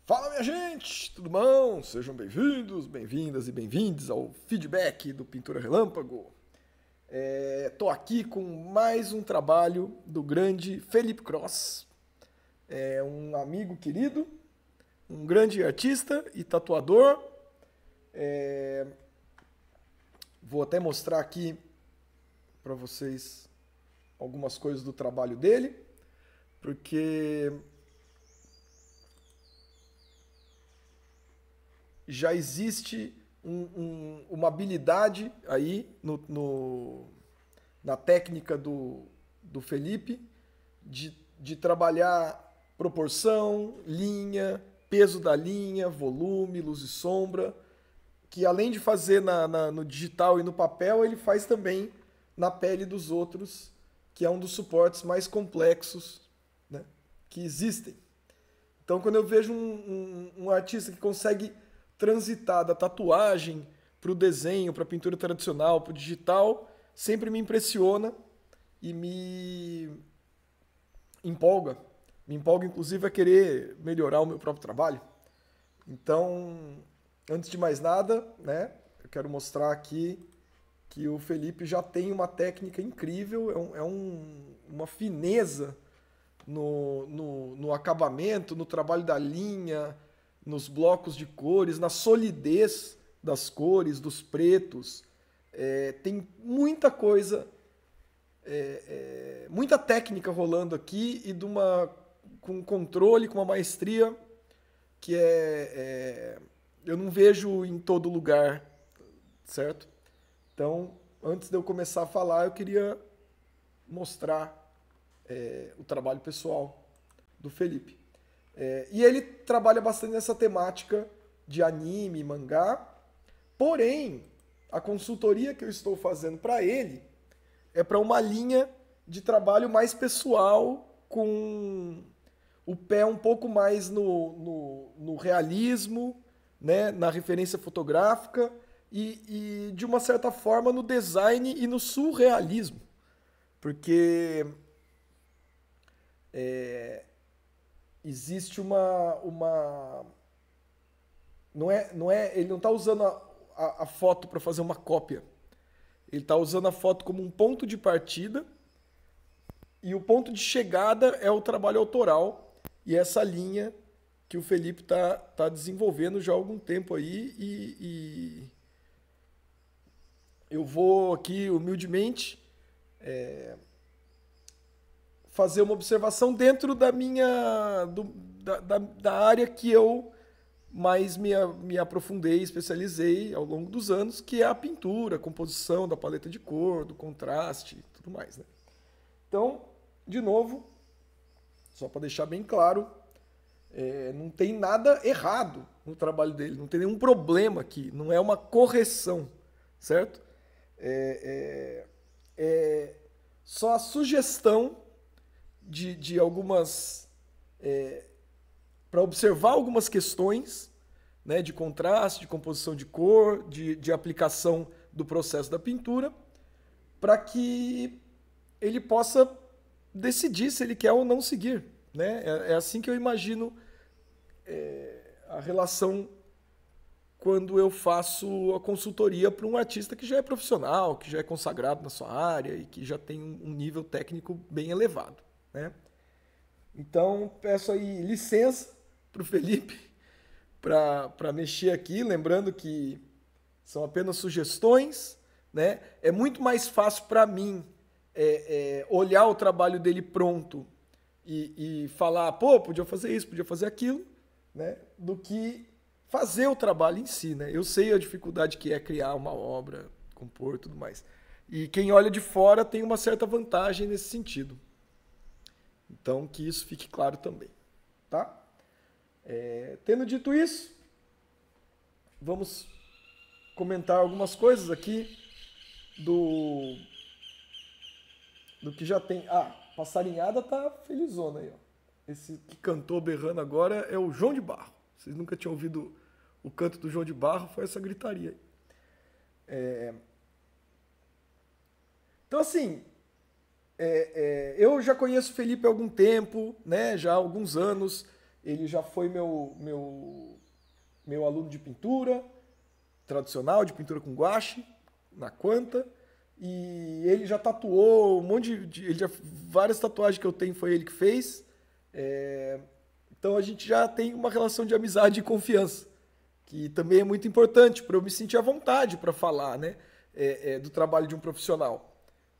Fala, minha gente, tudo bom? Sejam bem-vindos, bem-vindas e bem-vindes ao feedback do Pintura Relâmpago. Tô aqui com mais um trabalho do grande Felipe Cross, um amigo querido, um grande artista e tatuador. É, Vou até mostrar aqui para vocês algumas coisas do trabalho dele, porque já existe uma habilidade aí na técnica do Felipe de trabalhar proporção, linha, peso da linha, volume, luz e sombra, que além de fazer no digital e no papel, ele faz também na pele dos outros, que é um dos suportes mais complexos, né, que existem. Então, quando eu vejo um artista que consegue transitar da tatuagem para o desenho, para a pintura tradicional, para o digital, sempre me impressiona e me empolga. Me empolga, inclusive, a querer melhorar o meu próprio trabalho. Então, antes de mais nada, né, eu quero mostrar aqui que o Felipe já tem uma técnica incrível, uma fineza no acabamento, no trabalho da linha, nos blocos de cores, na solidez das cores, dos pretos. Tem muita coisa, muita técnica rolando aqui e com controle, com uma maestria que eu não vejo em todo lugar, certo? Então, antes de eu começar a falar, eu queria mostrar o trabalho pessoal do Felipe. E ele trabalha bastante nessa temática de anime, mangá, porém, a consultoria que eu estou fazendo para ele é para uma linha de trabalho mais pessoal, com o pé um pouco mais no realismo, né, na referência fotográfica e, de uma certa forma, no design e no surrealismo. Porque existe ele não está usando a foto para fazer uma cópia. Ele está usando a foto como um ponto de partida e o ponto de chegada é o trabalho autoral e essa linha que o Felipe tá desenvolvendo já há algum tempo aí e eu vou aqui humildemente fazer uma observação dentro da área que eu mais me aprofundei, especializei ao longo dos anos, que é a pintura, a composição da paleta de cor, do contraste e tudo mais, né? Então, de novo, só para deixar bem claro, não tem nada errado no trabalho dele, não tem nenhum problema aqui, não é uma correção, certo? É só a sugestão de algumas, para observar algumas questões, né, de contraste, de composição de cor, de aplicação do processo da pintura, para que ele possa decidir se ele quer ou não seguir, né? É assim que eu imagino a relação quando eu faço a consultoria para um artista que já é profissional, que já é consagrado na sua área e que já tem um nível técnico bem elevado, né? Então, peço aí licença para o Felipe para mexer aqui, lembrando que são apenas sugestões, né? É muito mais fácil para mim olhar o trabalho dele pronto e falar, pô, podia fazer isso, podia fazer aquilo, né? Do que fazer o trabalho em si, né? Eu sei a dificuldade que é criar uma obra, compor e tudo mais. E quem olha de fora tem uma certa vantagem nesse sentido. Então, que isso fique claro também, tá? Tendo dito isso, vamos comentar algumas coisas aqui do que já tem. Passarinhada tá felizona aí, ó. Esse que cantou berrando agora é o João de Barro. Vocês nunca tinham ouvido o canto do João de Barro, foi essa gritaria aí. Então, assim, eu já conheço o Felipe há algum tempo, né? Já há alguns anos. ele já foi meu aluno de pintura tradicional, de pintura com guache, na Quanta, e ele já tatuou um monte várias tatuagens que eu tenho foi ele que fez. Então a gente já tem uma relação de amizade e confiança, que também é muito importante para eu me sentir à vontade para falar, né, do trabalho de um profissional.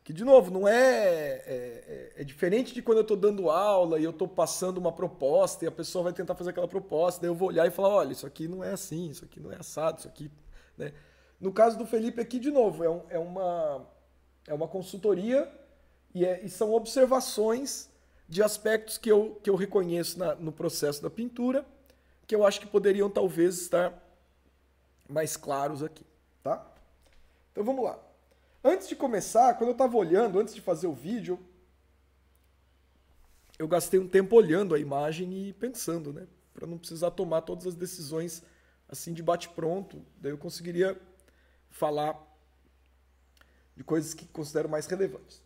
Que, de novo, não é diferente de quando eu estou dando aula e eu estou passando uma proposta e a pessoa vai tentar fazer aquela proposta, daí eu vou olhar e falar, olha, isso aqui não é assim, isso aqui não é assado, isso aqui... Né? No caso do Felipe aqui, de novo, é uma consultoria e são observações de aspectos que eu reconheço no processo da pintura, que eu acho que poderiam talvez estar mais claros aqui, tá? Então vamos lá. Antes de começar, quando eu estava olhando, antes de fazer o vídeo, eu gastei um tempo olhando a imagem e pensando, né? Para não precisar tomar todas as decisões assim de bate-pronto. Daí eu conseguiria falar de coisas que considero mais relevantes.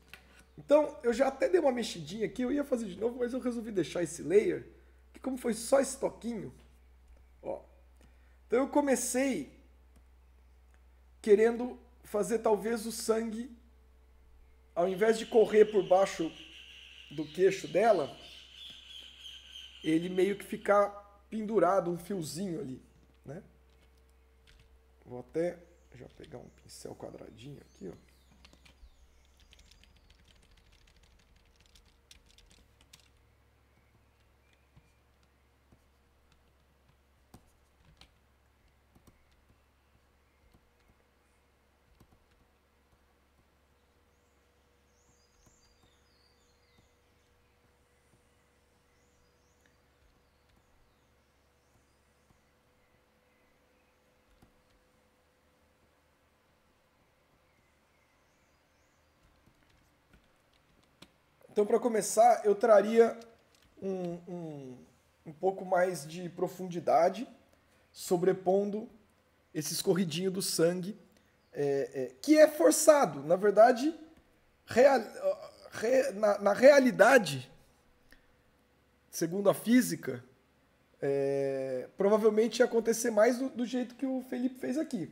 Então, eu já até dei uma mexidinha aqui, eu ia fazer de novo, mas eu resolvi deixar esse layer, que como foi só esse toquinho, ó. Então eu comecei querendo fazer talvez o sangue, ao invés de correr por baixo do queixo dela, ele meio que ficar pendurado, um fiozinho ali, né? Vou até já pegar um pincel quadradinho aqui, ó. Então, para começar, eu traria um pouco mais de profundidade, sobrepondo esse escorridinho do sangue, que é forçado. Na verdade, na realidade, segundo a física, provavelmente ia acontecer mais do jeito que o Felipe fez aqui.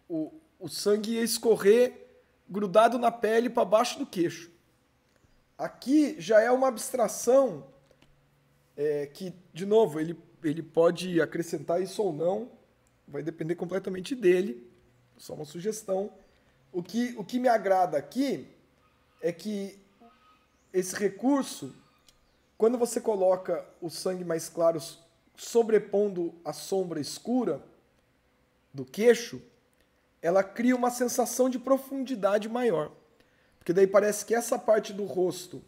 O sangue ia escorrer grudado na pele para baixo do queixo. Aqui já é uma abstração que, de novo, ele pode acrescentar isso ou não, vai depender completamente dele, só uma sugestão. O que me agrada aqui é que esse recurso, quando você coloca o sangue mais claro sobrepondo a sombra escura do queixo, ela cria uma sensação de profundidade maior. Porque daí parece que essa parte do rosto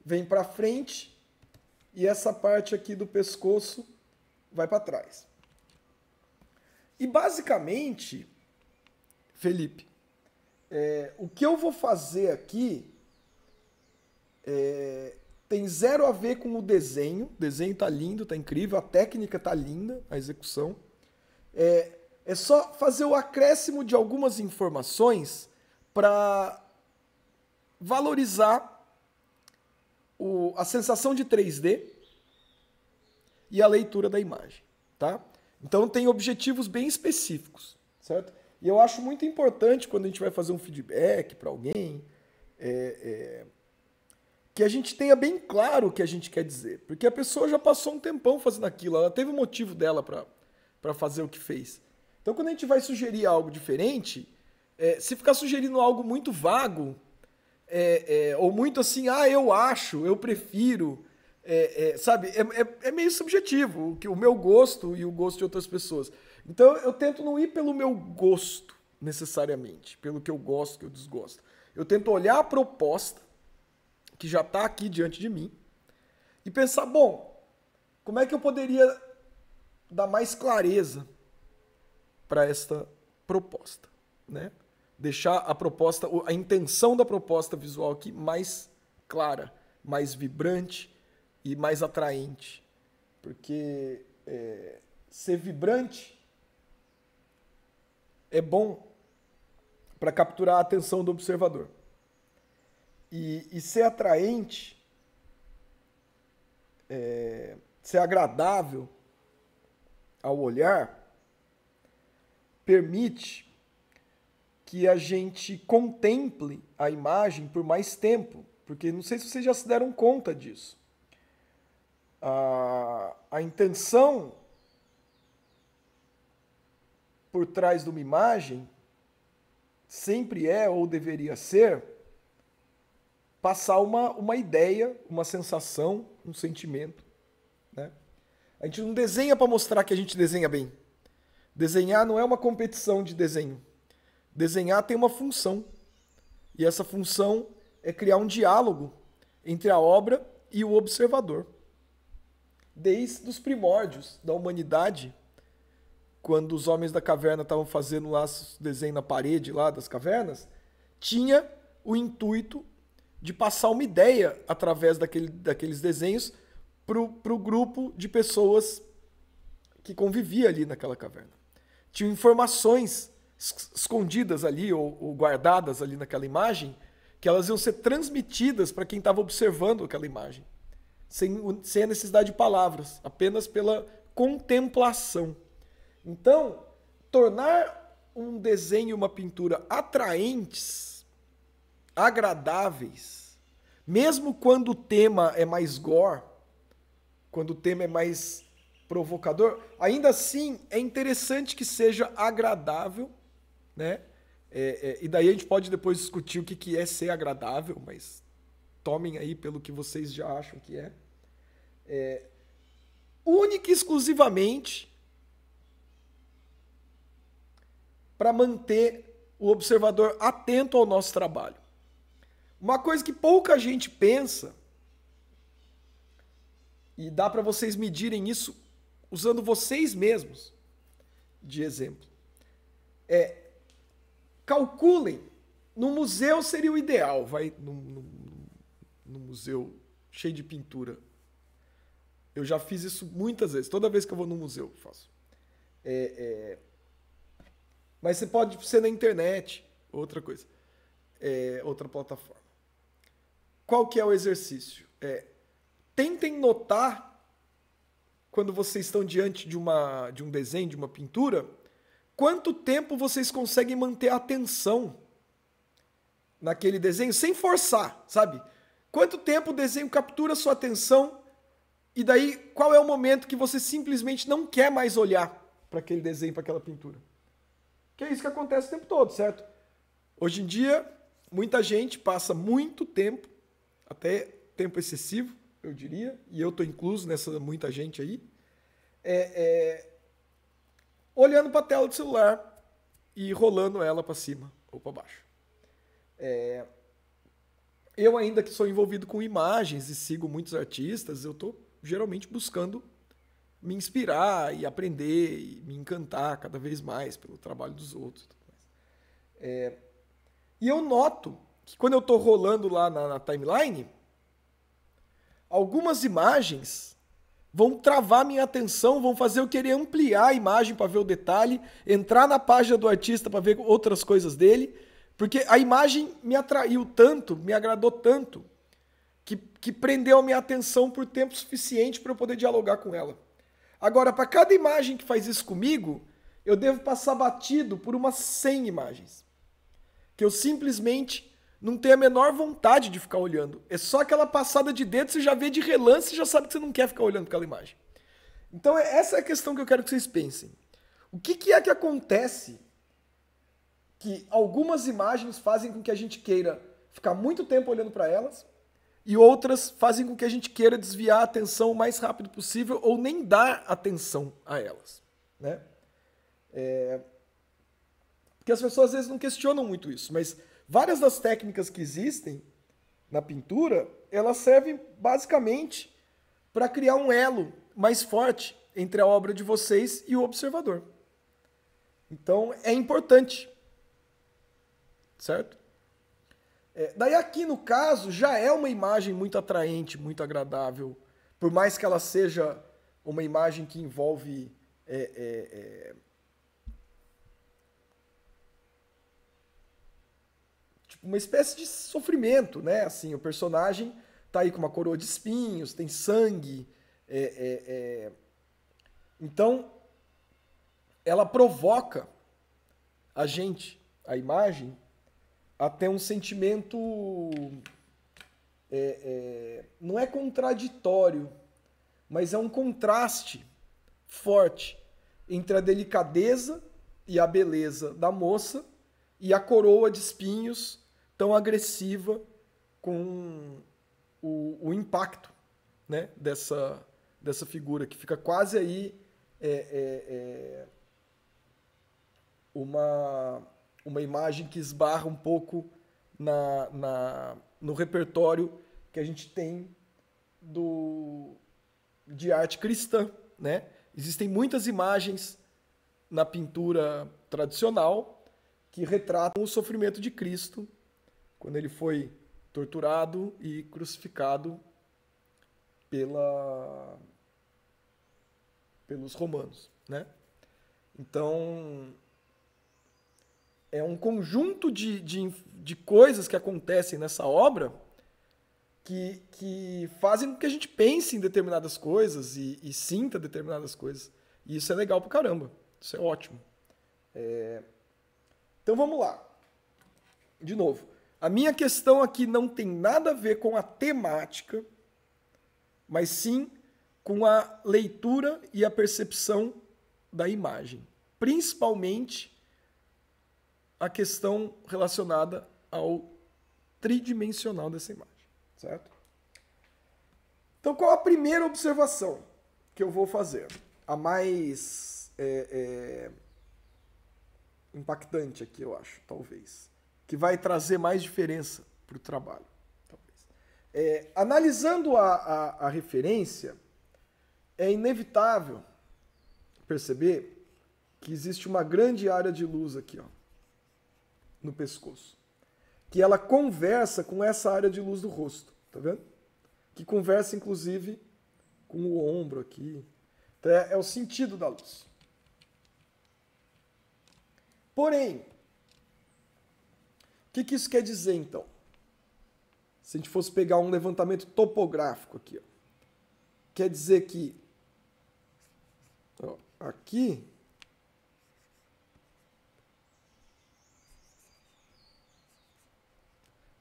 vem para frente e essa parte aqui do pescoço vai para trás. E basicamente, Felipe, o que eu vou fazer aqui tem zero a ver com o desenho. O desenho tá lindo, tá incrível, a técnica tá linda, a execução. É só fazer o acréscimo de algumas informações para valorizar a sensação de 3D e a leitura da imagem, tá? Então tem objetivos bem específicos, certo? E eu acho muito importante quando a gente vai fazer um feedback para alguém, que a gente tenha bem claro o que a gente quer dizer, porque a pessoa já passou um tempão fazendo aquilo, ela teve o motivo dela para fazer o que fez. Então, quando a gente vai sugerir algo diferente, se ficar sugerindo algo muito vago, ou muito assim, eu acho, eu prefiro, sabe, é meio subjetivo, o meu gosto e o gosto de outras pessoas. Então, eu tento não ir pelo meu gosto, necessariamente, pelo que eu gosto, que eu desgosto. Eu tento olhar a proposta, que já está aqui diante de mim, e pensar, bom, como é que eu poderia dar mais clareza para esta proposta, né? Deixar a proposta, a intenção da proposta visual aqui mais clara, mais vibrante e mais atraente. Porque ser vibrante é bom para capturar a atenção do observador. E ser atraente ser agradável ao olhar, permite que a gente contemple a imagem por mais tempo, porque não sei se vocês já se deram conta disso. A intenção por trás de uma imagem sempre é, ou deveria ser, passar uma ideia, uma sensação, um sentimento, né? A gente não desenha para mostrar que a gente desenha bem. Desenhar não é uma competição de desenho. Desenhar tem uma função. E essa função é criar um diálogo entre a obra e o observador. Desde os primórdios da humanidade, quando os homens da caverna estavam fazendo lá desenho na parede lá das cavernas, tinha o intuito de passar uma ideia através daqueles desenhos para o grupo de pessoas que convivia ali naquela caverna. Tinham informações escondidas ali ou guardadas ali naquela imagem que elas iam ser transmitidas para quem estava observando aquela imagem, sem a necessidade de palavras, apenas pela contemplação. Então, tornar um desenho e uma pintura atraentes, agradáveis, mesmo quando o tema é mais gore, quando o tema é mais provocador, ainda assim é interessante que seja agradável, né? E daí a gente pode depois discutir o que é ser agradável, mas tomem aí pelo que vocês já acham que é. Única e exclusivamente para manter o observador atento ao nosso trabalho. Uma coisa que pouca gente pensa, e dá para vocês medirem isso usando vocês mesmos de exemplo, calculem, no museu seria o ideal, vai no museu cheio de pintura. Eu já fiz isso muitas vezes, toda vez que eu vou no museu eu faço. Mas você pode ser na internet, outra coisa, outra plataforma. Qual que é o exercício? Tentem notar, quando vocês estão diante de um desenho, de uma pintura, quanto tempo vocês conseguem manter a atenção naquele desenho sem forçar, sabe? Quanto tempo o desenho captura a sua atenção e daí qual é o momento que você simplesmente não quer mais olhar para aquele desenho, para aquela pintura? Que é isso que acontece o tempo todo, certo? Hoje em dia, muita gente passa muito tempo, até tempo excessivo, eu diria, e eu estou incluso nessa muita gente aí, olhando para a tela do celular e rolando ela para cima ou para baixo. Eu ainda que sou envolvido com imagens e sigo muitos artistas, eu estou geralmente buscando me inspirar e aprender e me encantar cada vez mais pelo trabalho dos outros. E eu noto que quando eu estou rolando lá na timeline, algumas imagens vão travar minha atenção, vão fazer eu querer ampliar a imagem para ver o detalhe, entrar na página do artista para ver outras coisas dele, porque a imagem me atraiu tanto, me agradou tanto, que prendeu a minha atenção por tempo suficiente para eu poder dialogar com ela. Agora, para cada imagem que faz isso comigo, eu devo passar batido por umas 100 imagens, que eu simplesmente não tenho a menor vontade de ficar olhando. É só aquela passada de dedo, você já vê de relance e já sabe que você não quer ficar olhando aquela imagem. Então, essa é a questão que eu quero que vocês pensem. O que é que acontece que algumas imagens fazem com que a gente queira ficar muito tempo olhando para elas e outras fazem com que a gente queira desviar a atenção o mais rápido possível ou nem dar atenção a elas, né? Porque as pessoas às vezes não questionam muito isso, mas várias das técnicas que existem na pintura, elas servem basicamente para criar um elo mais forte entre a obra de vocês e o observador. Então, é importante, certo? Daí aqui, no caso, já é uma imagem muito atraente, muito agradável, por mais que ela seja uma imagem que envolve tipo uma espécie de sofrimento, né? Assim, o personagem tá aí com uma coroa de espinhos, tem sangue, Então, ela provoca a gente, a imagem, até um sentimento, não é contraditório, mas é um contraste forte entre a delicadeza e a beleza da moça e a coroa de espinhos tão agressiva com o impacto, né, dessa figura, que fica quase aí uma imagem que esbarra um pouco no repertório que a gente tem de arte cristã, né? Existem muitas imagens na pintura tradicional que retratam o sofrimento de Cristo quando ele foi torturado e crucificado pelos romanos, né? Então, é um conjunto de coisas que acontecem nessa obra que fazem com que a gente pense em determinadas coisas e sinta determinadas coisas. E isso é legal pra caramba. Isso é ótimo. Então vamos lá. De novo, a minha questão aqui não tem nada a ver com a temática, mas sim com a leitura e a percepção da imagem. Principalmente a questão relacionada ao tridimensional dessa imagem. Certo? Então, qual a primeira observação que eu vou fazer? A mais impactante aqui, eu acho, talvez. Que vai trazer mais diferença para o trabalho. Talvez. Analisando a referência, é inevitável perceber que existe uma grande área de luz aqui, ó, no pescoço, que ela conversa com essa área de luz do rosto, tá vendo? Que conversa, inclusive, com o ombro aqui. Então, é o sentido da luz. Porém, o que isso quer dizer, então? Se a gente fosse pegar um levantamento topográfico aqui, ó, quer dizer que ó, aqui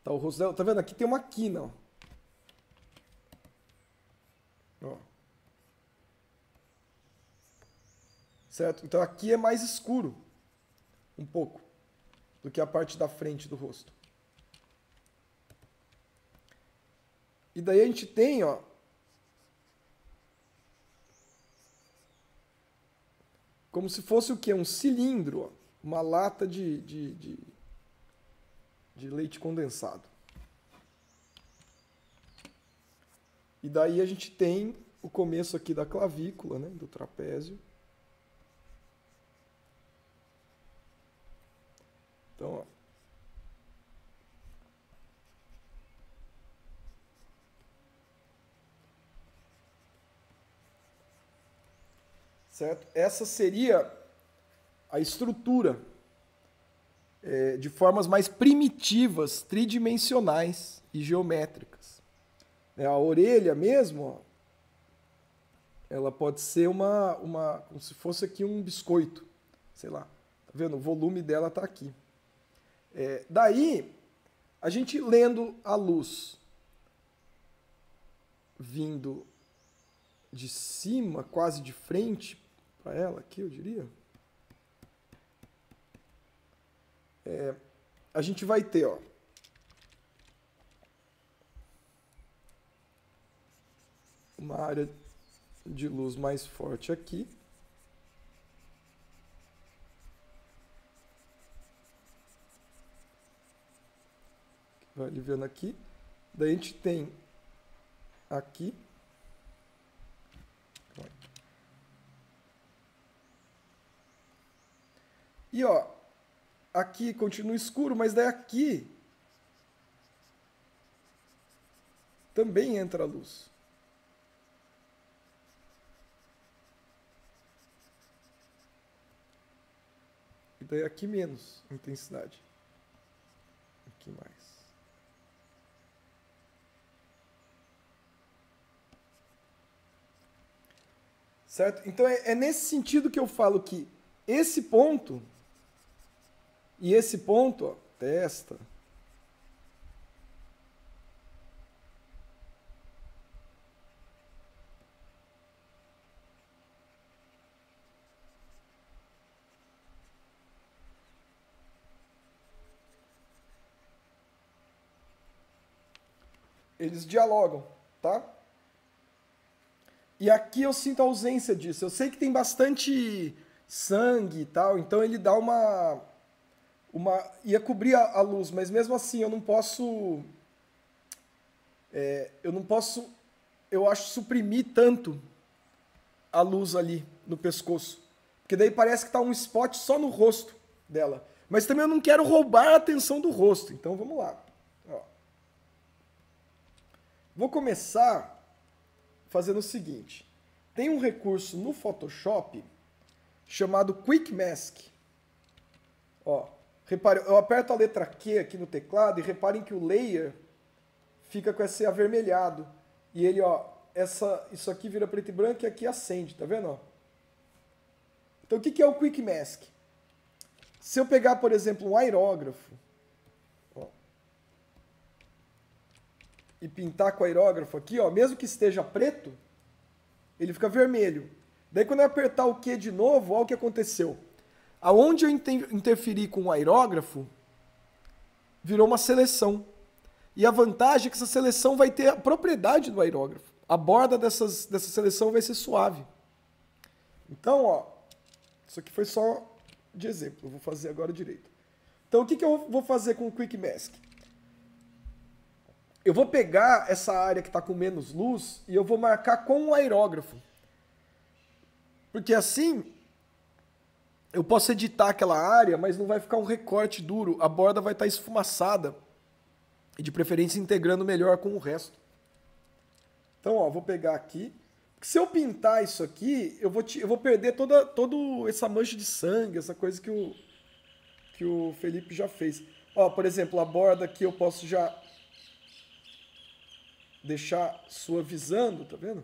tá o rosto dela, tá vendo? Aqui tem uma quina, ó. Ó. Certo? Então aqui é mais escuro, um pouco, do que a parte da frente do rosto. E daí a gente tem, ó, como se fosse o quê? Um cilindro, ó, uma lata de leite condensado. E daí a gente tem o começo aqui da clavícula, né, do trapézio. Então, ó. Certo? Essa seria a estrutura de formas mais primitivas, tridimensionais e geométricas. A orelha mesmo, ó, ela pode ser como se fosse aqui um biscoito, sei lá. Tá vendo? O volume dela está aqui. Daí, a gente lendo a luz vindo de cima, quase de frente para ela, aqui eu diria, a gente vai ter, ó, uma área de luz mais forte aqui. Vai aliviando aqui. Daí a gente tem aqui. E ó, aqui continua escuro, mas daí aqui também entra a luz. E daí aqui menos intensidade. Aqui mais. Certo? Então é nesse sentido que eu falo que esse ponto e esse ponto, ó, testa, eles dialogam, tá? E aqui eu sinto a ausência disso. Eu sei que tem bastante sangue e tal, então ele dá ia cobrir a luz, mas mesmo assim eu não posso, eu acho, suprimir tanto a luz ali no pescoço. Porque daí parece que tá um spot só no rosto dela. Mas também eu não quero roubar a atenção do rosto. Então vamos lá. Ó. Vou começar fazendo o seguinte. Tem um recurso no Photoshop chamado Quick Mask. Ó, repare, eu aperto a letra Q aqui no teclado e reparem que o layer fica com esse avermelhado. E ele, ó, isso aqui vira preto e branco e aqui acende, tá vendo? Ó? Então o que é o Quick Mask? Se eu pegar, por exemplo, um aerógrafo, ó, e pintar com o aerógrafo aqui, ó, mesmo que esteja preto, ele fica vermelho. Daí quando eu apertar o Q de novo, olha o que aconteceu. Aonde eu interferi com o aerógrafo, virou uma seleção. E a vantagem é que essa seleção vai ter a propriedade do aerógrafo. A borda dessa seleção vai ser suave. Então, ó, isso aqui foi só de exemplo. Eu vou fazer agora direito. Então, o que eu vou fazer com o Quick Mask? Eu vou pegar essa área que está com menos luz e eu vou marcar com o aerógrafo. Porque assim, eu posso editar aquela área, mas não vai ficar um recorte duro. A borda vai estar esfumaçada. E de preferência integrando melhor com o resto. Então, ó, vou pegar aqui. Se eu pintar isso aqui, eu vou perder toda essa mancha de sangue, essa coisa que o Felipe já fez. Ó, por exemplo, a borda aqui eu posso já deixar suavizando, tá vendo?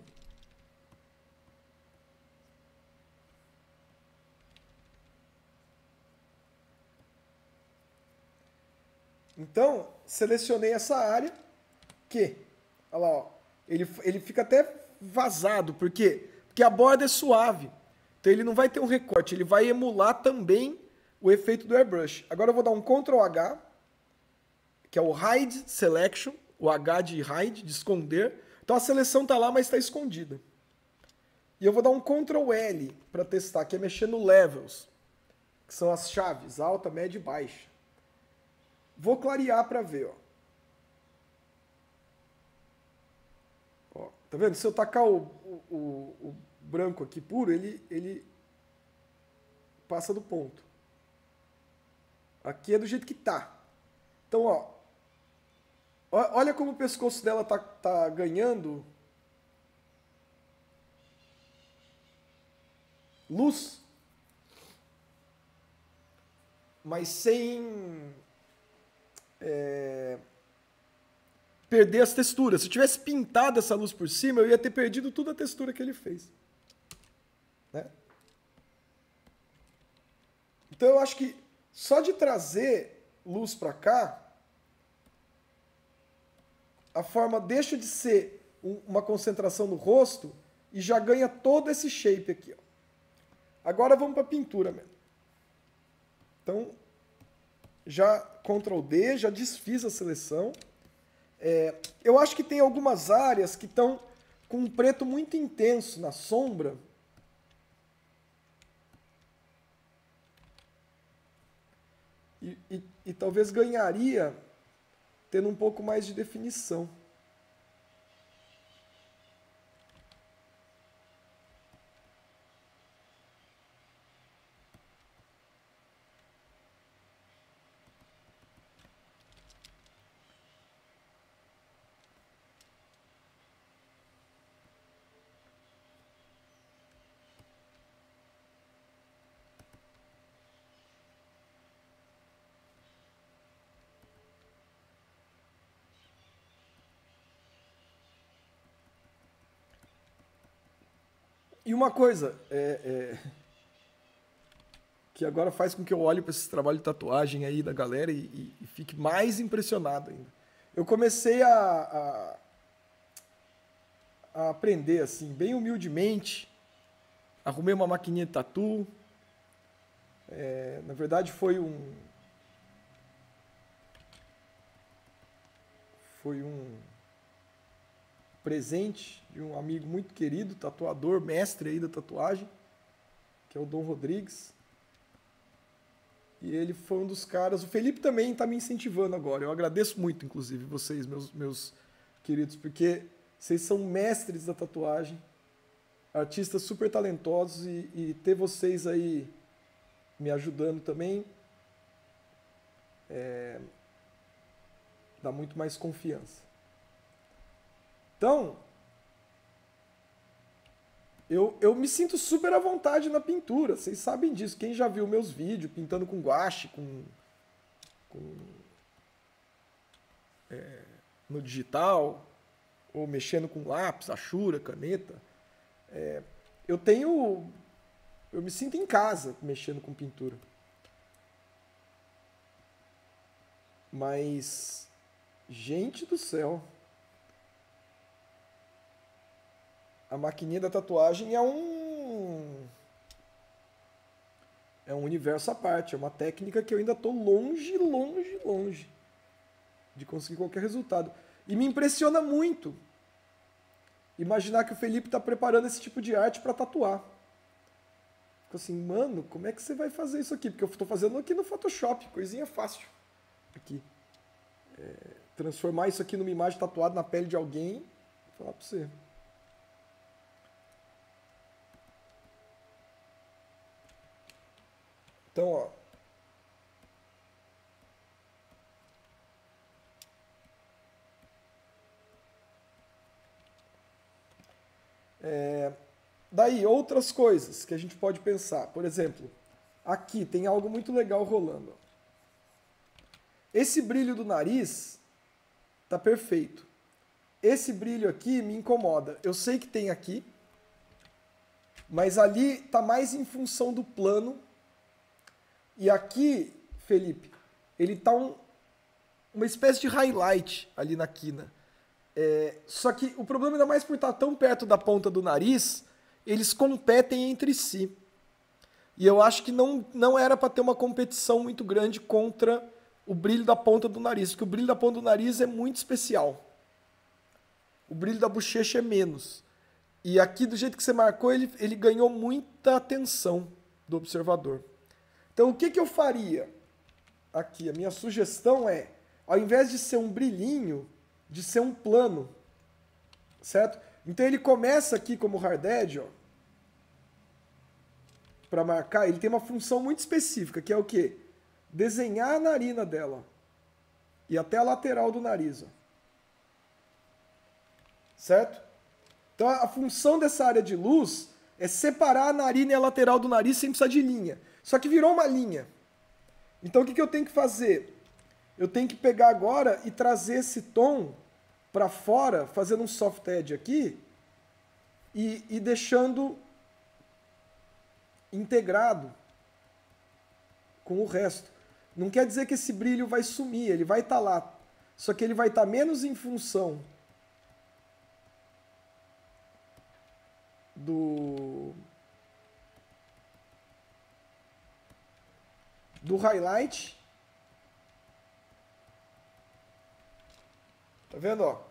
Então, selecionei essa área que, olha lá, ó, ele fica até vazado, por quê? Porque a borda é suave, então ele não vai ter um recorte, ele vai emular também o efeito do airbrush. Agora eu vou dar um Ctrl H, que é o Hide Selection, o H de hide, de esconder. Então a seleção está lá, mas está escondida. E eu vou dar um Ctrl L para testar, que é mexer no Levels, que são as chaves, alta, média e baixa. Vou clarear para ver, ó. Ó, tá vendo? Se eu tacar o branco aqui puro, ele passa do ponto. Aqui é do jeito que tá. Então, ó, olha como o pescoço dela tá ganhando luz, mas sem perder as texturas. Se eu tivesse pintado essa luz por cima, eu ia ter perdido toda a textura que ele fez. Né? Então eu acho que só de trazer luz para cá, a forma deixa de ser uma concentração no rosto e já ganha todo esse shape aqui. Ó. Agora vamos para a pintura mesmo. Então, já Ctrl D, já desfiz a seleção. Eu acho que tem algumas áreas que estão com um preto muito intenso na sombra. E talvez ganharia tendo um pouco mais de definição. E uma coisa, que agora faz com que eu olhe para esse trabalho de tatuagem aí da galera e fique mais impressionado ainda. Eu comecei a aprender, assim, bem humildemente. Arrumei uma maquininha de tatu. Na verdade, foi um presente de um amigo muito querido, tatuador, mestre aí da tatuagem, que é o Dom Rodrigues. E ele foi um dos caras. O Felipe também está me incentivando agora. Eu agradeço muito, inclusive, vocês, meus queridos, porque vocês são mestres da tatuagem, artistas super talentosos, e ter vocês aí me ajudando também dá muito mais confiança. Então, eu me sinto super à vontade na pintura, vocês sabem disso. Quem já viu meus vídeos pintando com guache, no digital, ou mexendo com lápis, achura, caneta, eu me sinto em casa mexendo com pintura. Mas, gente do céu, a maquininha da tatuagem é um universo à parte, é uma técnica que eu ainda estou longe de conseguir qualquer resultado. E me impressiona muito imaginar que o Felipe está preparando esse tipo de arte para tatuar. Fico assim, mano, como é que você vai fazer isso aqui? Porque eu estou fazendo aqui no Photoshop, coisinha fácil. Aqui. Transformar isso aqui numa imagem tatuada na pele de alguém, vou falar para você. Então, ó. Daí, outras coisas que a gente pode pensar. Por exemplo, aqui tem algo muito legal rolando. Esse brilho do nariz tá perfeito. Esse brilho aqui me incomoda. Eu sei que tem aqui, mas ali tá mais em função do plano. E aqui, Felipe, ele tá uma espécie de highlight ali na quina. Só que o problema, ainda mais por estar tão perto da ponta do nariz, eles competem entre si. E eu acho que não era para ter uma competição muito grande contra o brilho da ponta do nariz, porque o brilho da ponta do nariz é muito especial. O brilho da bochecha é menos. E aqui, do jeito que você marcou, ele ganhou muita atenção do observador. Então, o que eu faria aqui? A minha sugestão é, ao invés de ser um brilhinho, de ser um plano, certo? Então ele começa aqui como hard edge, ó, para marcar. Ele tem uma função muito específica, que é o quê? Desenhar a narina dela e até a lateral do nariz, ó. Certo? Então a função dessa área de luz é separar a narina e a lateral do nariz sem precisar de linha. Só que virou uma linha. Então o que eu tenho que fazer? Eu tenho que pegar agora e trazer esse tom para fora, fazendo um soft edge aqui e deixando integrado com o resto. Não quer dizer que esse brilho vai sumir, ele vai estar lá. Só que ele vai estar menos em função do highlight. Tá vendo, ó?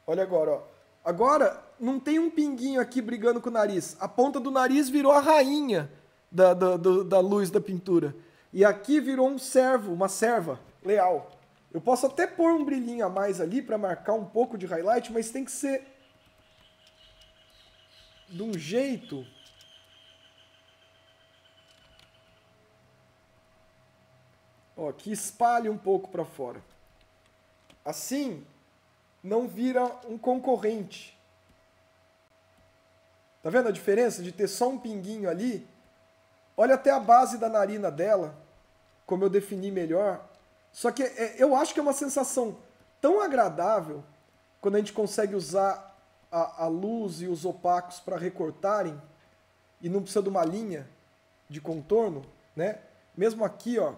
Olha agora, ó. Agora não tem um pinguinho aqui brigando com o nariz. A ponta do nariz virou a rainha da luz da pintura. E aqui virou um servo, uma serva leal. Eu posso até pôr um brilhinho a mais ali para marcar um pouco de highlight, mas tem que ser de um jeito ó, que espalhe um pouco para fora. Assim, não vira um concorrente. Tá vendo a diferença de ter só um pinguinho ali? Olha até a base da narina dela, como eu defini melhor. Só que eu acho que é uma sensação tão agradável quando a gente consegue usar a luz e os opacos para recortarem. e não precisa de uma linha de contorno, né? Mesmo aqui, ó,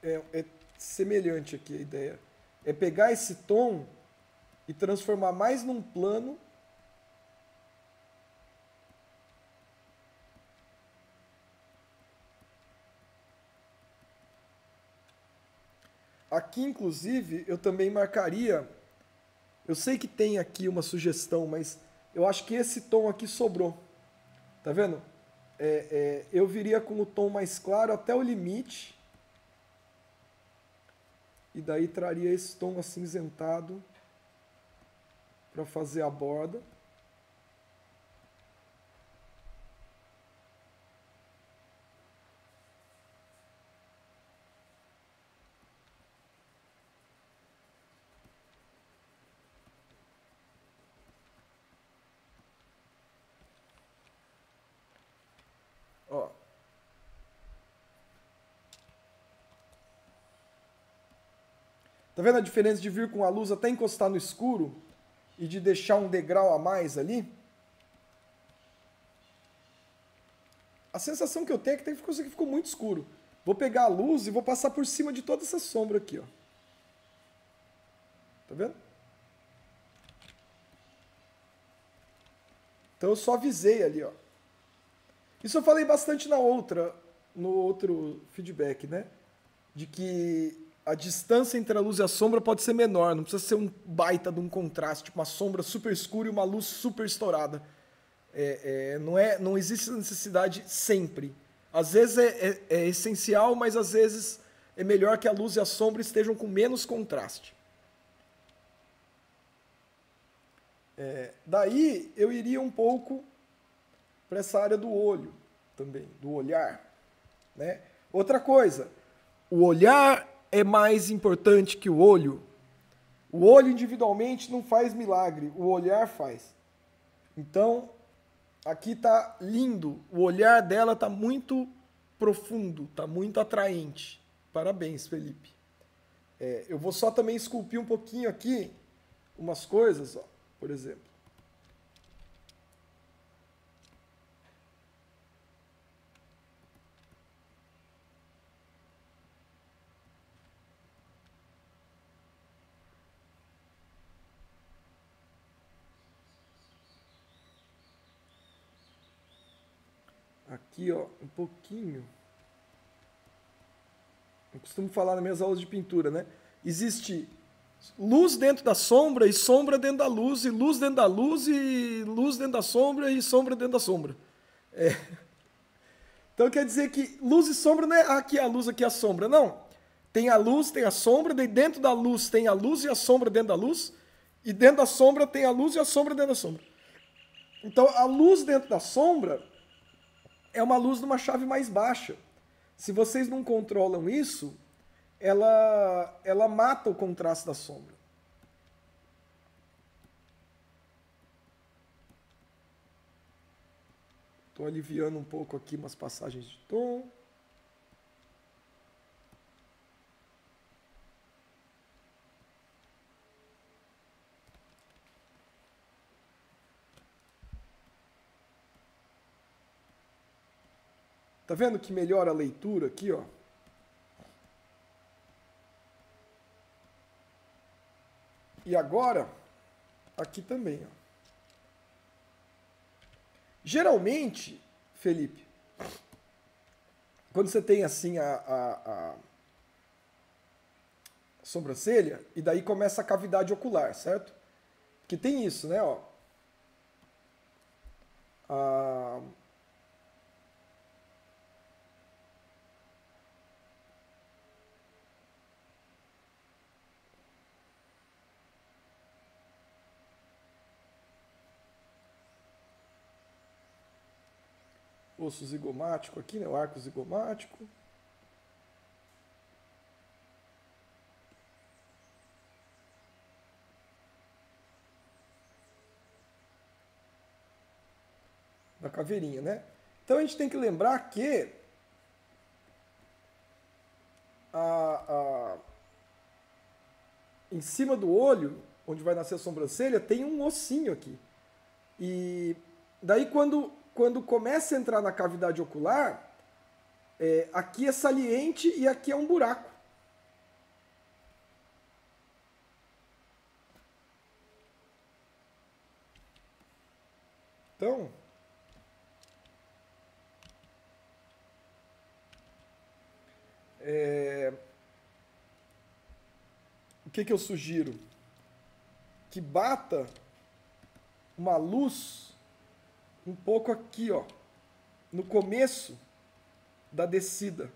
é semelhante aqui a ideia. É pegar esse tom e transformar mais num plano. Aqui, inclusive, eu também marcaria. Eu sei que tem aqui uma sugestão, mas eu acho que esse tom aqui sobrou. Tá vendo? Eu viria com o tom mais claro até o limite. E daí traria esse tom acinzentado para fazer a borda. Ó. Tá vendo a diferença de vir com a luz até encostar no escuro e de deixar um degrau a mais ali? A sensação que eu tenho é que isso aqui ficou muito escuro. Vou pegar a luz e vou passar por cima de toda essa sombra aqui, ó. Tá vendo? Então eu só avisei ali, ó. Isso eu falei bastante no outro feedback, né? De que a distância entre a luz e a sombra pode ser menor, não precisa ser um baita de um contraste, tipo uma sombra super escura e uma luz super estourada. Não existe necessidade sempre. Às vezes é essencial, mas às vezes é melhor que a luz e a sombra estejam com menos contraste. Daí eu iria um pouco para essa área do olho também, do olhar, né? Outra coisa, o olhar é mais importante que o olho. O olho individualmente não faz milagre, o olhar faz. Então, aqui tá lindo, o olhar dela tá muito profundo, tá muito atraente. Parabéns, Felipe. Eu vou só também esculpir um pouquinho aqui umas coisas, ó, por exemplo. Aqui, ó, um pouquinho. Eu costumo falar nas minhas aulas de pintura, né? Existe luz dentro da sombra e sombra dentro da luz, e luz dentro da luz e luz dentro da sombra e sombra dentro da sombra. Então quer dizer que luz e sombra não é aqui a luz, aqui a sombra, não. Tem a luz, tem a sombra, daí dentro da luz tem a luz e a sombra dentro da luz, e dentro da sombra tem a luz e a sombra dentro da sombra. Então a luz dentro da sombra é uma luz numa chave mais baixa. Se vocês não controlam isso, ela mata o contraste da sombra. Estou aliviando um pouco aqui umas passagens de tom. Tá vendo que melhora a leitura aqui, ó? E agora, aqui também, ó. Geralmente, Felipe, quando você tem assim a sobrancelha, e daí começa a cavidade ocular, certo? Que tem isso, né, ó. Osso zigomático aqui, né? O arco zigomático. Da caveirinha, né? Então a gente tem que lembrar que em cima do olho onde vai nascer a sobrancelha, tem um ossinho aqui. E daí quando começa a entrar na cavidade ocular, aqui é saliente e aqui é um buraco. Então, o que eu sugiro? Que bata uma luz um pouco aqui, ó, no começo da descida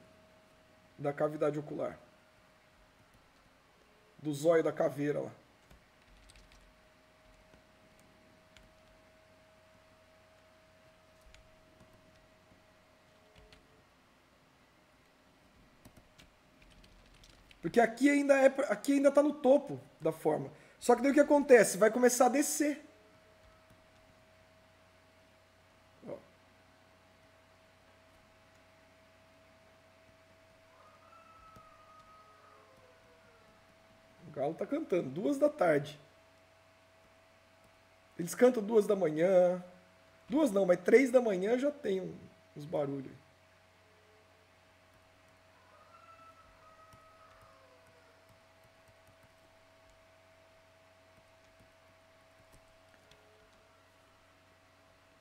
da cavidade ocular, do zóio da caveira lá. Porque aqui ainda tá no topo da forma. Só que daí o que acontece? Vai começar a descer. Ó. O galo tá cantando, 2 da tarde. Eles cantam 2 da manhã. 2 não, mas 3 da manhã já tem uns barulhos.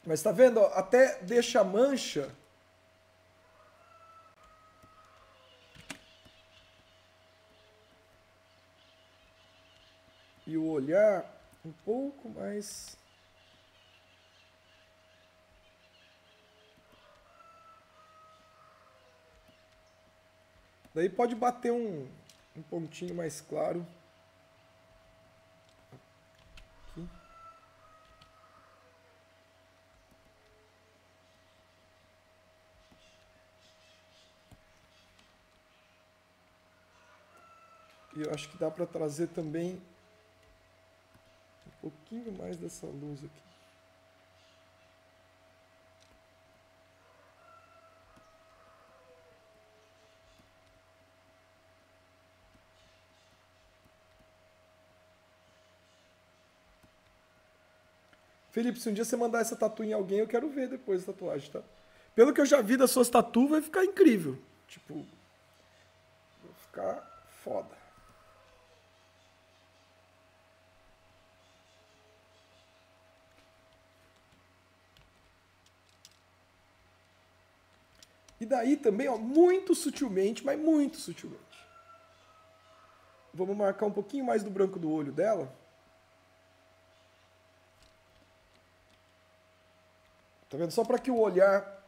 Mas tá vendo? Ó, até deixa a mancha. E o olhar um pouco mais. Daí pode bater um pontinho mais claro. Aqui. E eu acho que dá para trazer também um pouquinho mais dessa luz aqui. Felipe, se um dia você mandar essa tatu em alguém, eu quero ver depois a tatuagem, tá? Pelo que eu já vi das suas tatuas, vai ficar incrível. Tipo, vai ficar foda. E daí também, ó, muito sutilmente, mas muito sutilmente. Vamos marcar um pouquinho mais do branco do olho dela. Tá vendo? Só para que o olhar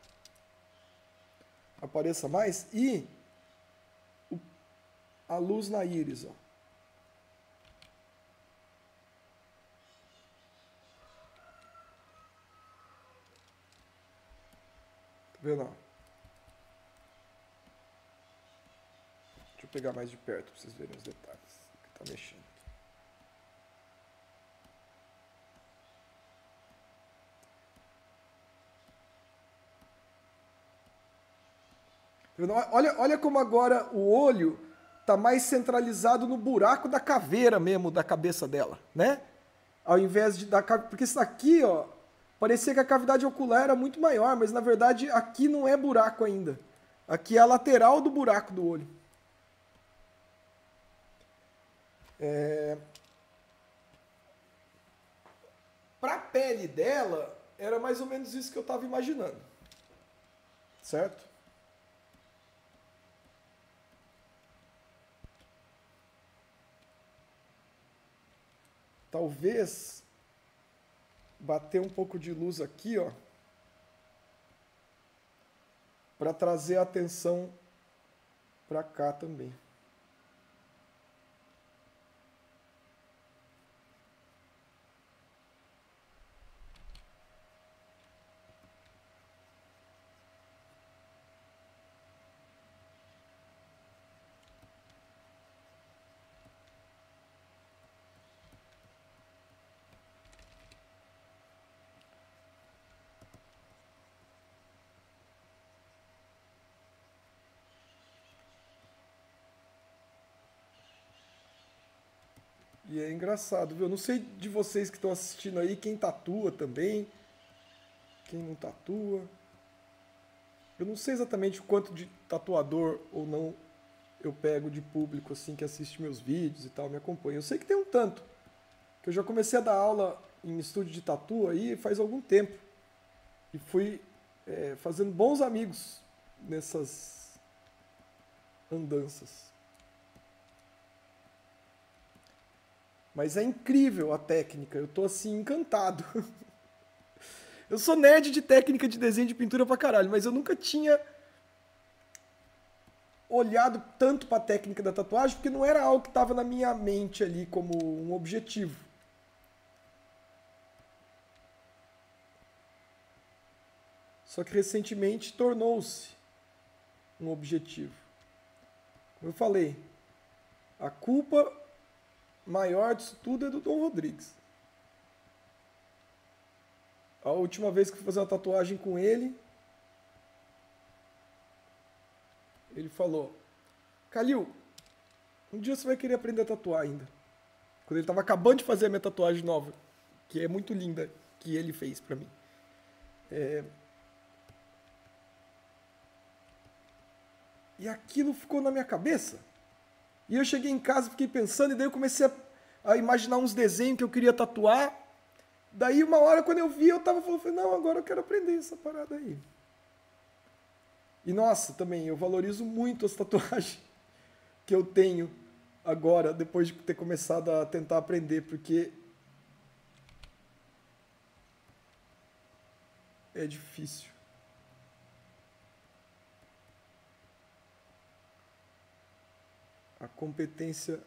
apareça mais e a luz na íris, ó. Tá vendo? Ó? Deixa eu pegar mais de perto para vocês verem os detalhes que tá mexendo. Tá vendo? Olha como agora o olho tá mais centralizado no buraco da caveira mesmo, da cabeça dela, né? Ao invés de da porque isso aqui, ó, parecia que a cavidade ocular era muito maior, mas na verdade aqui não é buraco ainda. Aqui é a lateral do buraco do olho. Para a pele dela, era mais ou menos isso que eu estava imaginando. Certo? Talvez bater um pouco de luz aqui, ó, para trazer a atenção para cá também. E é engraçado, viu? Eu não sei de vocês que estão assistindo aí, quem tatua também, quem não tatua. Eu não sei exatamente o quanto de tatuador ou não eu pego de público assim que assiste meus vídeos e tal, me acompanha. Eu sei que tem um tanto, que eu já comecei a dar aula em estúdio de tatu aí faz algum tempo. E fui fazendo bons amigos nessas andanças. Mas é incrível a técnica, eu tô assim encantado. Eu sou nerd de técnica de desenho de pintura pra caralho, mas eu nunca tinha olhado tanto pra técnica da tatuagem, porque não era algo que estava na minha mente ali como um objetivo. Só que recentemente tornou-se um objetivo. Como eu falei, a culpa maior disso tudo é do Dom Rodrigues. A última vez que eu fui fazer uma tatuagem com ele, ele falou: Calil, um dia você vai querer aprender a tatuar ainda. Quando ele estava acabando de fazer a minha tatuagem nova, que é muito linda, que ele fez pra mim. E aquilo ficou na minha cabeça. E eu cheguei em casa, fiquei pensando, e daí eu comecei a imaginar uns desenhos que eu queria tatuar. Daí uma hora, quando eu vi, eu tava falando, não, agora eu quero aprender essa parada aí. E nossa, também, eu valorizo muito as tatuagens que eu tenho agora, depois de ter começado a tentar aprender, porque é difícil. A competência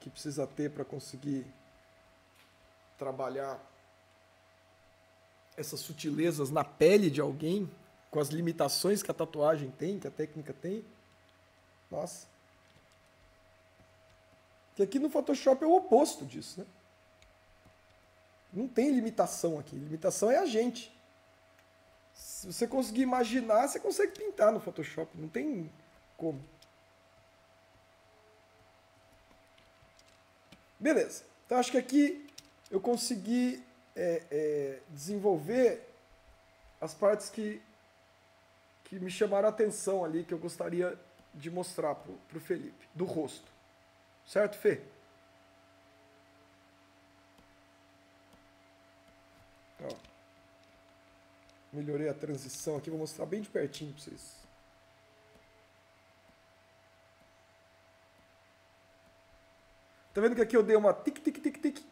que precisa ter para conseguir trabalhar essas sutilezas na pele de alguém, com as limitações que a tatuagem tem, que a técnica tem. Nossa. Que aqui no Photoshop é o oposto disso, né? Não tem limitação aqui. Limitação é a gente. Se você conseguir imaginar, você consegue pintar no Photoshop. Não tem como. Beleza. Então acho que aqui eu consegui desenvolver as partes que me chamaram a atenção ali, que eu gostaria de mostrar pro Felipe, do rosto. Certo, Fê? Ó. Melhorei a transição aqui, vou mostrar bem de pertinho para vocês. Tá vendo que aqui eu dei uma tic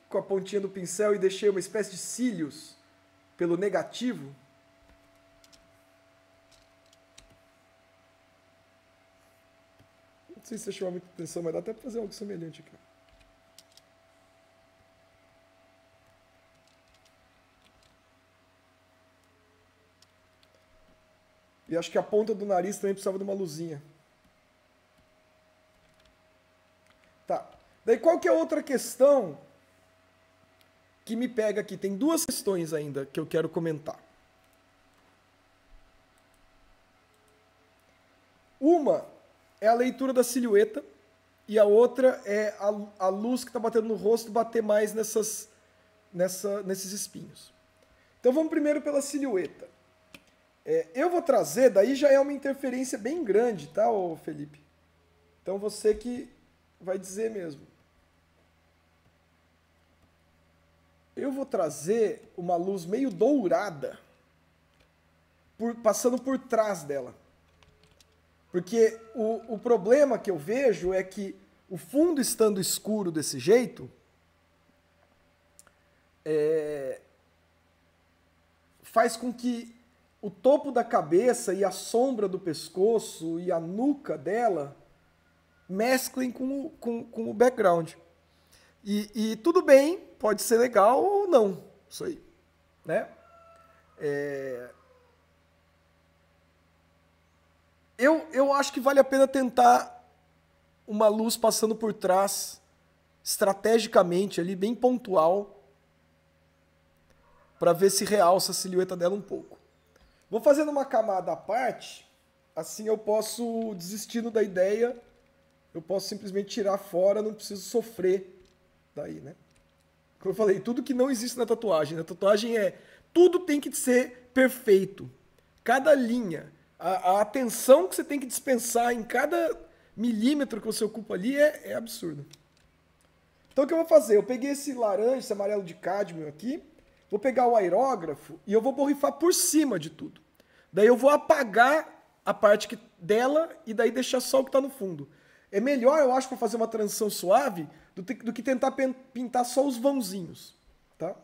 com a pontinha do pincel e deixei uma espécie de cílios pelo negativo? Não sei se você chamou muita atenção, mas dá até para fazer algo semelhante aqui. E acho que a ponta do nariz também precisava de uma luzinha. Tá. Daí qual que é a outra questão que me pega aqui? Tem duas questões ainda que eu quero comentar. Uma é a leitura da silhueta e a outra é a luz que está batendo no rosto bater mais nesses espinhos. Então vamos primeiro pela silhueta. Eu vou trazer, daí já é uma interferência bem grande, tá, ô Felipe? Então você que vai dizer mesmo. Eu vou trazer uma luz meio dourada, passando por trás dela. Porque o problema que eu vejo é que o fundo estando escuro desse jeito, faz com que o topo da cabeça e a sombra do pescoço e a nuca dela mesclem com o background. E tudo bem, pode ser legal ou não, isso aí, né? Eu acho que vale a pena tentar uma luz passando por trás, estrategicamente ali, bem pontual, para ver se realça a silhueta dela um pouco. Vou fazendo uma camada à parte, assim eu posso desistindo da ideia eu posso simplesmente tirar fora, não preciso sofrer daí, né? Como eu falei, tudo que não existe na tatuagem. Na tatuagem tudo tem que ser perfeito. Cada linha, a atenção que você tem que dispensar em cada milímetro que você ocupa ali é absurdo. Então o que eu vou fazer? Eu peguei esse laranja, esse amarelo de cádmio aqui, vou pegar o aerógrafo e eu vou borrifar por cima de tudo. Daí eu vou apagar a parte dela e daí deixar só o que está no fundo. É melhor, eu acho, para fazer uma transição suave do que tentar pintar só os vãozinhos, tá?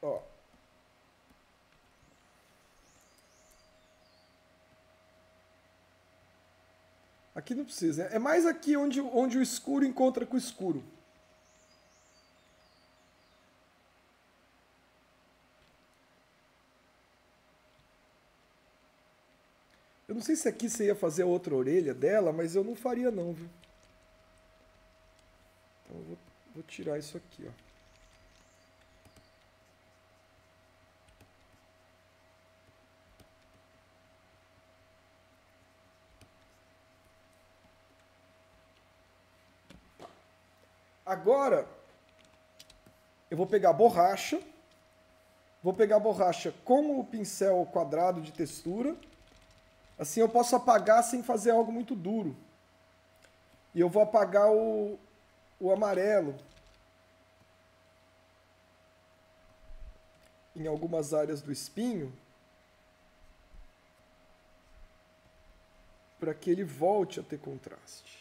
Ó. Aqui não precisa. É mais aqui onde o escuro encontra com o escuro. Eu não sei se aqui você ia fazer a outra orelha dela, mas eu não faria não, viu? Então eu vou tirar isso aqui, ó. Agora, eu vou pegar a borracha. Vou pegar a borracha com o pincel quadrado de textura. Assim eu posso apagar sem fazer algo muito duro. E eu vou apagar o amarelo em algumas áreas do espinho para que ele volte a ter contraste.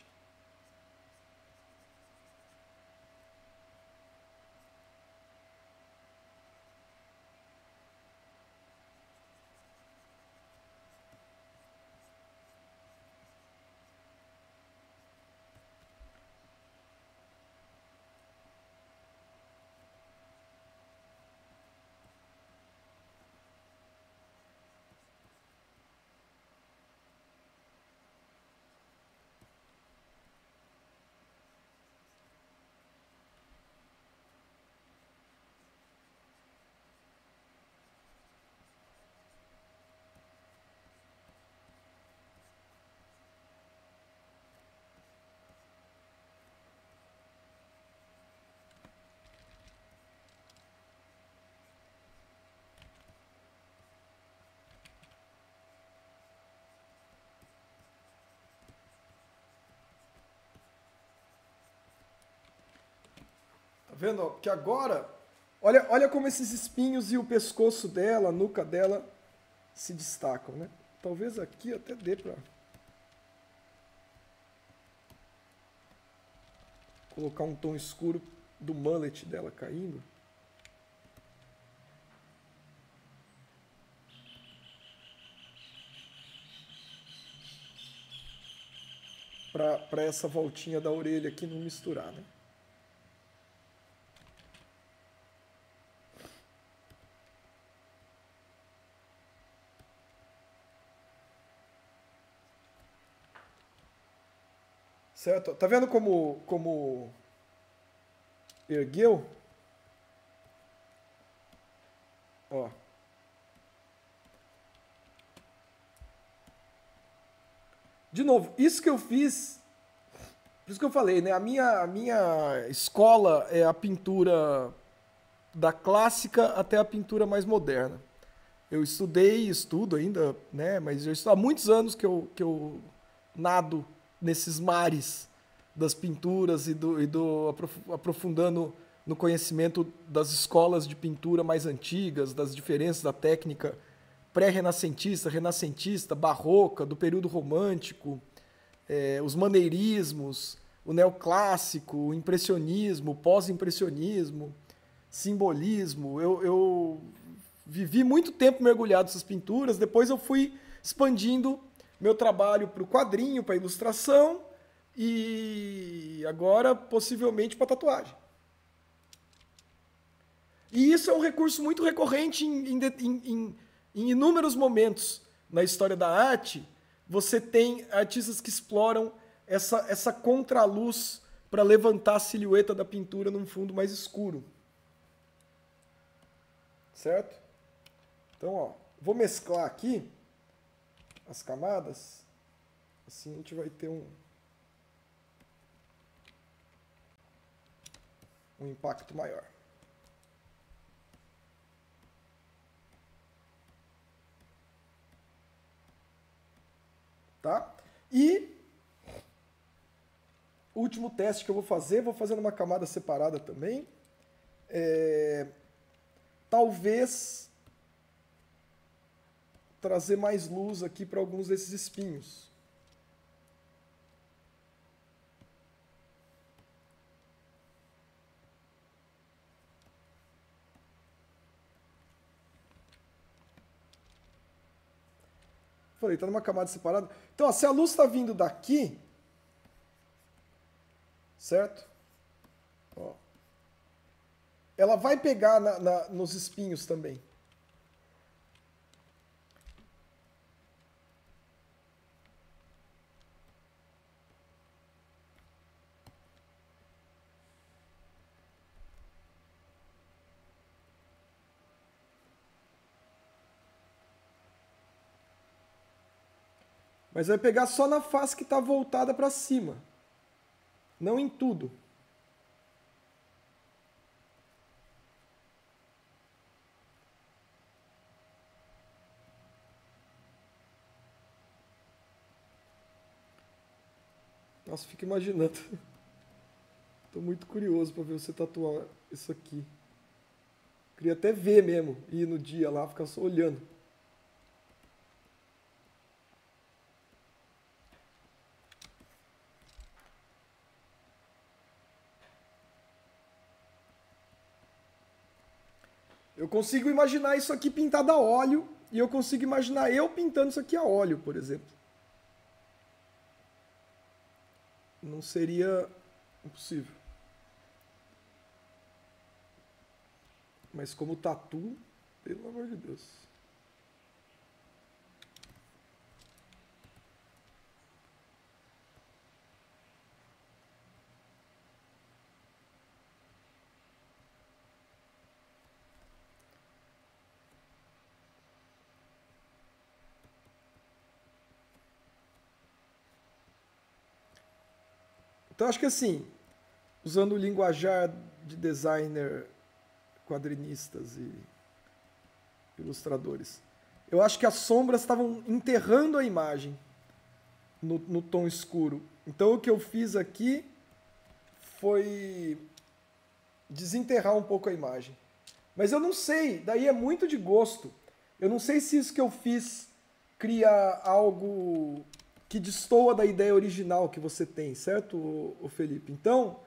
Tá vendo? Ó? Que agora, olha como esses espinhos e o pescoço dela, a nuca dela se destacam, né? Talvez aqui até dê pra colocar um tom escuro do mullet dela caindo. Para essa voltinha da orelha aqui não misturar, né? Certo? Tá vendo como ergueu? Ó. De novo, isso que eu fiz, por isso que eu falei, né? A minha escola é a pintura da clássica até a pintura mais moderna. Eu estudo ainda, né? Mas há muitos anos que eu nado nesses mares das pinturas e aprofundando no conhecimento das escolas de pintura mais antigas, das diferenças da técnica pré-renascentista, renascentista, barroca, do período romântico, os maneirismos, o neoclássico, o impressionismo, o pós-impressionismo, simbolismo. Eu vivi muito tempo mergulhado nessas pinturas, depois eu fui expandindo meu trabalho para o quadrinho, para a ilustração, e agora possivelmente para tatuagem. E isso é um recurso muito recorrente em inúmeros momentos na história da arte. Você tem artistas que exploram essa contraluz para levantar a silhueta da pintura num fundo mais escuro. Certo? Então, ó, vou mesclar aqui as camadas. Assim a gente vai ter um impacto maior. Tá? E o último teste que eu vou fazer numa camada separada também. Talvez trazer mais luz aqui para alguns desses espinhos. Falei, está numa camada separada. Então, ó, se a luz está vindo daqui, certo? Ó, ela vai pegar nos espinhos também. Mas vai pegar só na face que está voltada para cima, não em tudo. Nossa, fico imaginando. Estou muito curioso para ver você tatuar isso aqui. Queria até ver mesmo, ir no dia lá, ficar só olhando. Eu consigo imaginar isso aqui pintado a óleo e eu consigo imaginar eu pintando isso aqui a óleo, por exemplo. Não seria impossível. Mas como tatu, pelo amor de Deus. Então, acho que assim, usando o linguajar de designer, quadrinistas e ilustradores, eu acho que as sombras estavam enterrando a imagem no tom escuro. Então, o que eu fiz aqui foi desenterrar um pouco a imagem. Mas eu não sei, daí é muito de gosto. Eu não sei se isso que eu fiz cria algo que destoa da ideia original que você tem, certo, o Felipe? Então,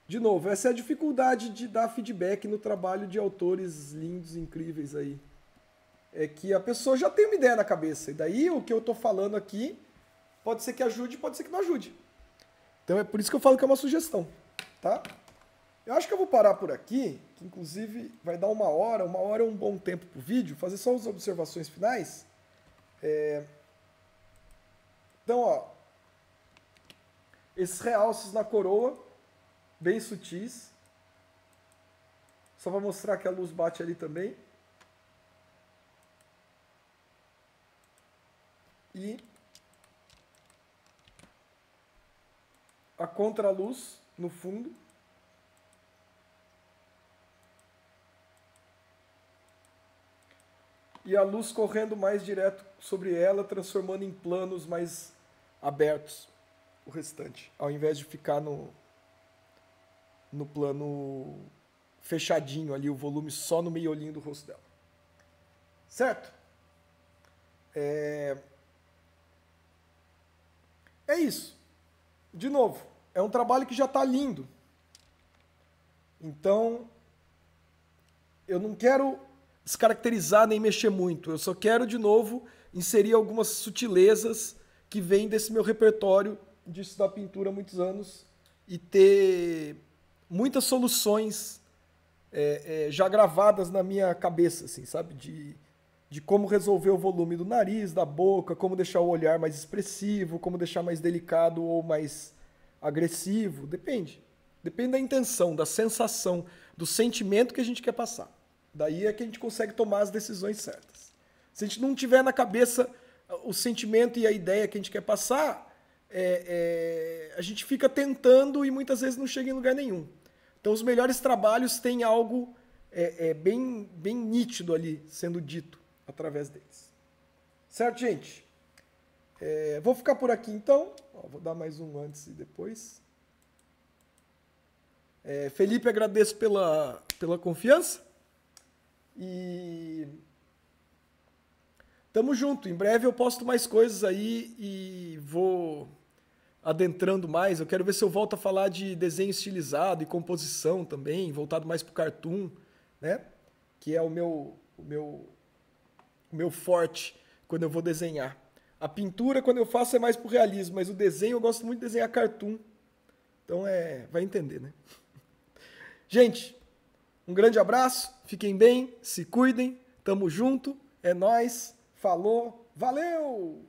de novo, essa é a dificuldade de dar feedback no trabalho de autores lindos, incríveis aí. É que a pessoa já tem uma ideia na cabeça. E daí o que eu estou falando aqui pode ser que ajude, pode ser que não ajude. Então é por isso que eu falo que é uma sugestão, tá? Eu acho que eu vou parar por aqui, que inclusive vai dar uma hora é um bom tempo para o vídeo, fazer só as observações finais. Então, ó, esses realces na coroa, bem sutis, só para mostrar que a luz bate ali também. E a contraluz no fundo. E a luz correndo mais direto sobre ela, transformando em planos mais abertos o restante, ao invés de ficar no plano fechadinho ali, o volume só no meiolinho do rosto dela. Certo? É isso. De novo, é um trabalho que já está lindo. Então, eu não quero descaracterizar nem mexer muito. Eu só quero, de novo, inserir algumas sutilezas que vêm desse meu repertório de estudar pintura há muitos anos e ter muitas soluções já gravadas na minha cabeça, assim, sabe? De como resolver o volume do nariz, da boca, como deixar o olhar mais expressivo, como deixar mais delicado ou mais agressivo. Depende. Depende da intenção, da sensação, do sentimento que a gente quer passar. Daí é que a gente consegue tomar as decisões certas. Se a gente não tiver na cabeça o sentimento e a ideia que a gente quer passar, a gente fica tentando e muitas vezes não chega em lugar nenhum. Então, os melhores trabalhos têm algo bem nítido ali sendo dito através deles. Certo, gente? Vou ficar por aqui, então. Vou dar mais um antes e depois. Felipe, agradeço pela confiança. E tamo junto. Em breve eu posto mais coisas aí e vou adentrando mais. Eu quero ver se eu volto a falar de desenho estilizado e composição também, voltado mais pro cartoon, né? Que é o meu forte quando eu vou desenhar. A pintura, quando eu faço, é mais pro realismo, mas o desenho eu gosto muito de desenhar cartoon. Então vai entender, né? Gente, um grande abraço, fiquem bem, se cuidem, tamo junto, é nóis, falou, valeu!